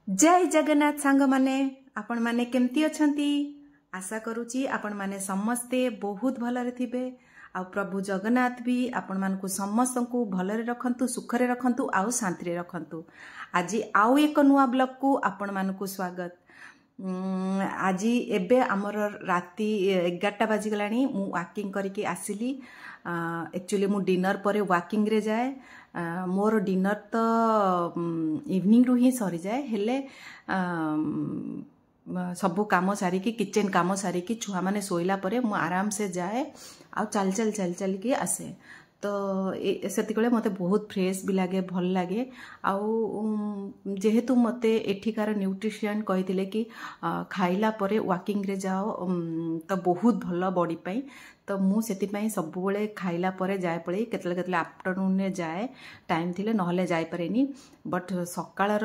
जय जगन्नाथ सांग माने आपण माने केमती अछंती। आशा करूची आपण माने समस्ते बहुत भलरे थिबे आ प्रभु जगन्नाथ भी आपण मानकु समस्त को भलरे रखंतु, सुखरे रखंतु, आउ शांति रे रखंतु। आज आउ एक नुआ ब्लॉग को आपण मानकु स्वागत। आज एबे हमर राती 11टा बाजी गलानी। मु वॉकिंग करके आसिली। एक्चुअली मु डिनर परे वॉकिंग रे जाए। मोर डिनर तो इवनिंग रु ही सरी जाए, हेले सबु काम सारिकी किचन काम सारिकी छुआ माने सोइला परे मु आराम से जाए आ चल चल चल चल के आसे। तो से मते बहुत फ्रेश भी लगे, भल लगे। जेहेतु मते एठिकार न्यूट्रिशन कही कि खाइला परे वॉकिंग रे जाओ तो बहुत भल बॉडी पाई। तो मु सेति पई सब बेले खाइला परे जाए पड़े, केतले केतले आफ्टरनून ने जाए टाइम थिले, नहले जाय पारेनी। बट सकाळर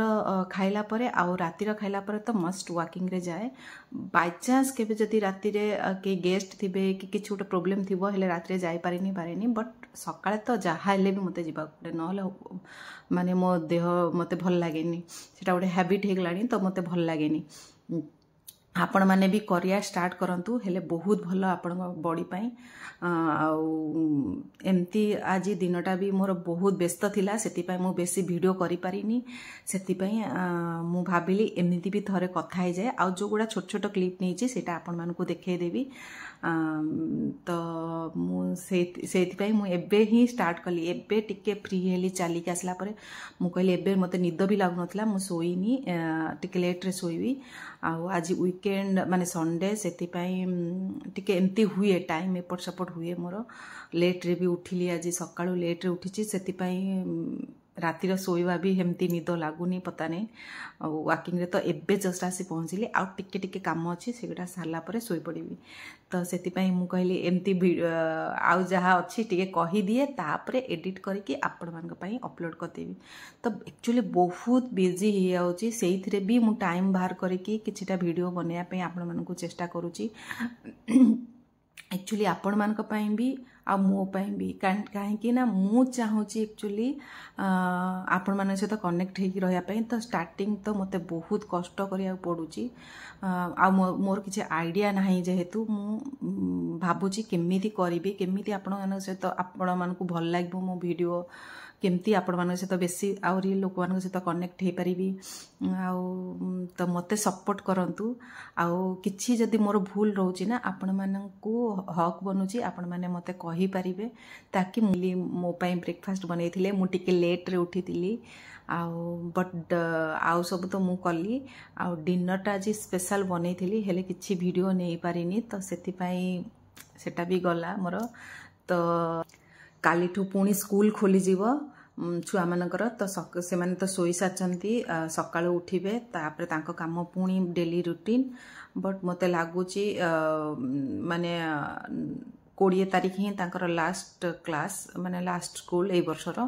खाइला परे आउ रातिर खाइला परे तो मस्ट वॉकिंग रे जाए। बाय चांस केबे जदी राति रे के गेस्ट थिबे कि किछ गोटे प्रॉब्लम थिबो हेले राति रे जाय पारेनी। बट सकाळे तो जहा हेले भी मते जिबा पड़े, नहले माने मो देह मते भल लागेनी। सेटा गोटे हैबिट हे गलानी, तो मते भल लागेनी। आपण माने भी करिया स्टार्ट करंतु, हेले बहुत भल आपण बॉडी पाई। एमती आज दिनटा भी मोर बहुत व्यस्त थिला, सेति पाई मु बेसी वीडियो करि पारिनी। सेति पाई मु भाबिली एमिति भी थरे कथा हे जाय। आ जो गुडा छोट छोट क्लिप नैची सेटा आपण मानकु देखै देबी। तो मु सेति पाई मु एबे ही स्टार्ट कली। एबे टिके फ्री हेली चाली के आसला परे मु कहली एबे मते निद भी लागु नथला, मु सोईनी, टिके लेट रे सोईबी। आज वीकेंड माने संडे, सेति पाई टिके एमती हुए टाइम एपट सपट हुए। मोर लेट रे भी उठिली, आज सकाळु लेट रे उठिची, सेति पाई रातिर सोईबा भी हेमती निद लागुनी, पता नहीं। वॉकिंग रे तो एबे जस्ट आसी पहुँचली, आउ टिके टिके काम अच्छी सेगुड़ा सारा पर सोई पड़बी। तो सेति पाई मु कहली एमती आउ जहाँ अच्छी टिके कही दिए, तापरे एडिट करके आपण मानक पई अपलोड करदेबी। तो एक्चुअली बहुत बिजी हो जाउची, सेइथिरे भी मु टाइम बाहर करके किछिटा वीडियो बनैया पई आपण मानकु चेष्टा करूची। एक्चुअली आपण मानक पई भी आ मो पई भी, कहीं ना मु चाहूची एक्चुअली आपण मान सहित कनेक्ट होगी रहा। तो स्टार्टिंग तो मते बहुत कष्ट करिया पड़ुची। आ मोर किसी आइडिया नहीं, जेहेतु मु भाबुची केमिति करिबी, केमिति आपण मान सहित आपण मानकु भल लागबो मो वीडियो, केमती आपण मान सहित बेसी आउरी लोक मान सहित कनेक्ट हो पारिबी। तो मते सपोर्ट करंतु। आउ किछि जदि मोर भूल रहउची ना, आपण मानकु हक बनउची, आपण माने मते कहि पारिबे, ताकि मो पई ब्रेकफास्ट बनैथिले। मु टिके लेट रे उठितिली, बट आउ सब तो मु कली। आउ डिनर टा आज स्पेशल बनैथिली, हेले किछि वीडियो नै पारिनी। तो सेति पई सेटा भी गला मोर। तो कालीठू पुणी स्कूल खोली जीव छुआ मानकर। तो से माने तो सोई साचंती, सकाळु उठिबे, तापरे तांको काम पुणी डेली रूटीन। बट मते लागुची माने 20 तारीख ही तांकर लास्ट क्लास, माने लास्ट स्कूल ए वर्षर।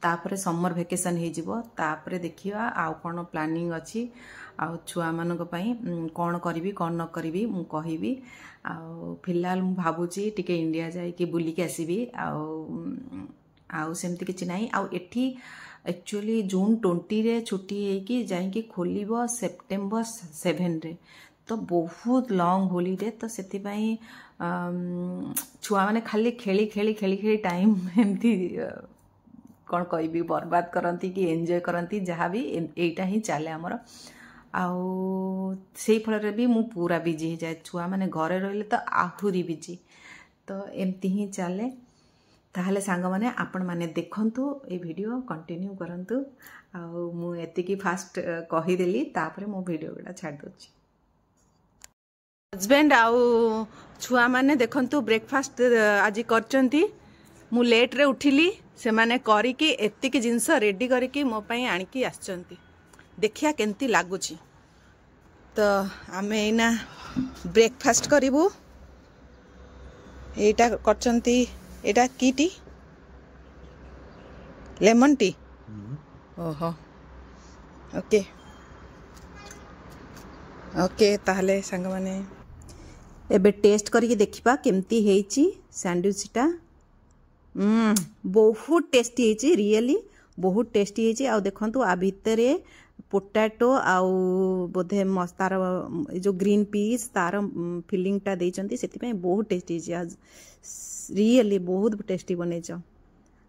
तापरे समर वेकेशन हे जीवो, तापरे देखिवा आउ कोन प्लानिंग अछि, आउ छुआ मानक पई कोन करिवि कोन न करिवि मु कहिबि। आउ फिलहाल मु भाबुची टिके इंडिया जाई कि बुली के आसीबी। आउ सेमती किछि नाही। आउ एठी एक्चुअली जून 20 रे छुट्टी है कि जाई कि खोलिबो सेप्टेम्बर 7 रे। तो बहुत लॉन्ग हॉलिडे। तो सेति पई छुआ माने खाली खेली खेली खेली खेली टाइम एमती कौन कहबी बर्बाद करती कि एंजॉय करती, जहाँ भी एटा ही चले आमर। आउ से फल भी मु पूरा बिजी हो जाए। छुआ माने घरे रहिले तो आहुरी बिजी। तो एमती ही चले। ताहले सांग माने आपण माने देखंतु, ए वीडियो कंटिन्यू करंतु। आउ मु एतिकी फास्ट कहि देली, तापरे मो वीडियो गडा छाड़ दोची। हस्बैंड आउ छुआ माने देखंतु ब्रेकफास्ट आज करचंती। मु लेट रे उठिली, से माने करी कि एतिकी जिंस रेडी करी कि मो पई आनी कि आछंती। देखिया केंती लागुची। तो आमे एना ब्रेकफास्ट करिवु। एटा करचंती, एटा की टी? Lemon tea. ओहो, ओके ओके। ताहले संग माने एबे टेस्ट करके देखिबा केमती हेची सैंडविचटा। बहुत टेस्टी हेची, रियली बहुत टेस्टी हेची। आ देखंतु आ भितरे पोटाटो आउ बोधे तार जो ग्रीन पीस तार फिलिंगटा देइचंती सेति बहुत टेस्टी रियली बहुत टेस्टी बनैच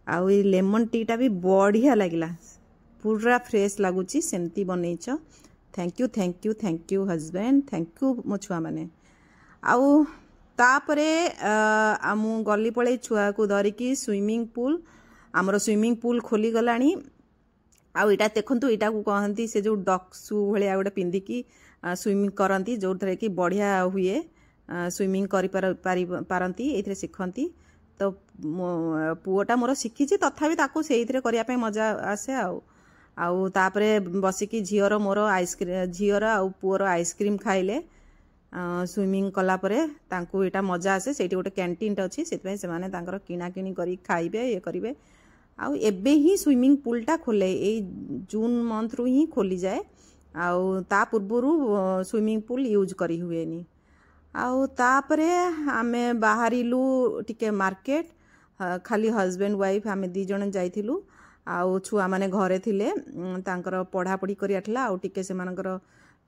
आउ लेमन टीटा भी बढ़िया लगिला पूरा फ्रेश लगुच सेमती बनैच thank you husband thank you मो छुआ माने आउ तापरे मु गली पड़े छुआ को धरिकी स्विमिंग पूल आमर स्विमिंग पूल खोली गलानी आउ इटा देखंतु इटा को कहंती से जो डक शू भलिया गोटे पिंधिकी स्विमिंग करंती जो थरे कि बढ़िया हुए स्विमिंग करि पारंती एथरे सिखंती तो पुओटा मोर शिखिची तथापि ताको सेइथरे करिया पे मजा आसे आउ तापरे बसिकी झियर मोर आइसक्रीम झियर आउ पुओर आइसक्रीम खाइले स्विमिंग कला परे तांकु एटा मजा आसे सेठी गोटे कैंटीन अछि सेतपे से माने तांकर किना किनी करी खाइबे ये करिवे आउ एबे ही स्विमिंग पूलटा खोले ए जून मंथ रु ही खोली जाए आउ ता पूर्वरु स्विमिंग पूल यूज करी हुएनी आउ तापरे आमे बाहरिलु टिके मार्केट खाली हस्बैंड वाइफ आमे दी जण जाइथिलु आउ छुआ माने घरे थिले तांकर पढ़ा पढ़ी करी आठला आउ टिके से मानकर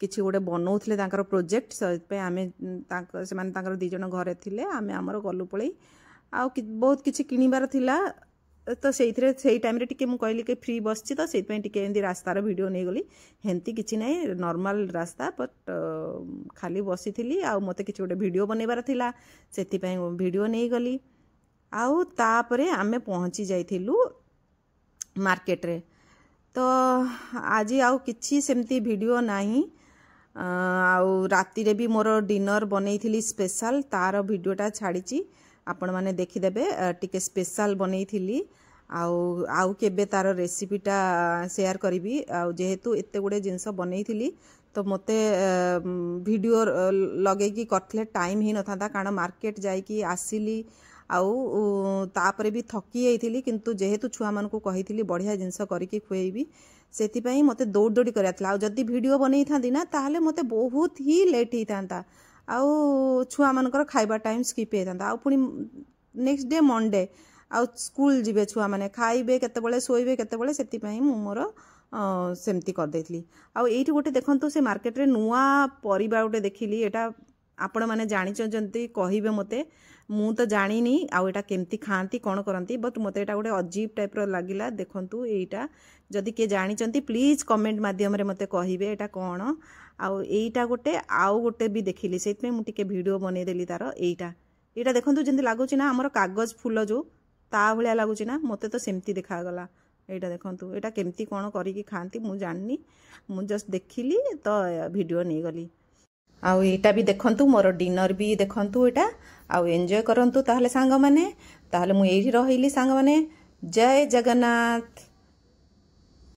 किछि गोटे बनौथिले तांकर प्रोजेक्ट पे आमे तांकर से माने तांकर दी जण घरे थिले आमे हमर गलु पळई आउ बहुत किछि किनिबार थिला तो से टाइम रे टिके मु कहली कि फ्री बसची तो से टिके एंदी रास्तार वीडियो नहीं गली हेंती किछि नहीं नॉर्मल रास्ता बट खाली बसी थी आउ मते किछि गोटे वीडियो बनैबार थिला सेति पय वीडियो नहीं गली आउ तापरे आमे पहुंची जाइथिलु मार्केट रे तो आज आउ किछि सेमती वीडियो नाही आउ राति रे भी मोर डिनर बनैथिली स्पेशल तार वीडियोटा छाड़ीची आपण माने देखिदेबे टिके स्पेशल बनैथिली आउ केबे तार रेसिपीटा शेयर करी जेहेतु एते गुड़े जिनस बनैथिली तो मते वीडियो लगे कि करथले टाइम ही नथा कारण मार्केट जाइकी आसिली आउ तापरे भी थकी जाइथिली किंतु जेहेतु छुआ मान को कहिथिली बढ़िया जिनस करिकी खुएबी सेति पई मते दौड़ दौड़ी करियाथला जदि वीडियो बनई थांदी ना ताहले मते बहुत ही लेट ही थांता आउ छुआ मानकर खाइबा टाइम स्किप हे थांता आउ पुनी नेक्स्ट डे मंडे आउ स्कूल जीवे छुआ माने खाइबे केतेबेले सोइबे केतेबेले सेति पई मु मोर सेमती कर देथली आउ एठी गोटे देखंतु से मार्केट रे नुवा परिबा गोटे देखिली एटा आपण माने जानि चंती कहिबे मते मु तो जानिनी आउ एटा केमती खांती कोन करंती बट मते एटा गोटे अजीब टाइप रो लागिला देखंतु एटा जदि के जानि चंती प्लीज कमेंट माध्यम रे मते कहिबे एटा कोन आउ एटा गोटे आउ गोटे भी देखिली सेतमे मु टिके वीडियो बनै देली तार एटा देखंतु जंती लागुची ना हमर कागज फूल जो ता भलिया लागुची ना मते तो सेमती देखा गला एटा देखंतु एटा केमती कोन करिकी खांती मु जाननी मु जस्ट देखिली तो वीडियो नै गली आउ एटा भी देखंतु मोर डिनर भी देखंतु एटा आउ एन्जॉय करंतु ताहले सांग माने ताहले मु एही रहिली सांग माने जय जगन्नाथ।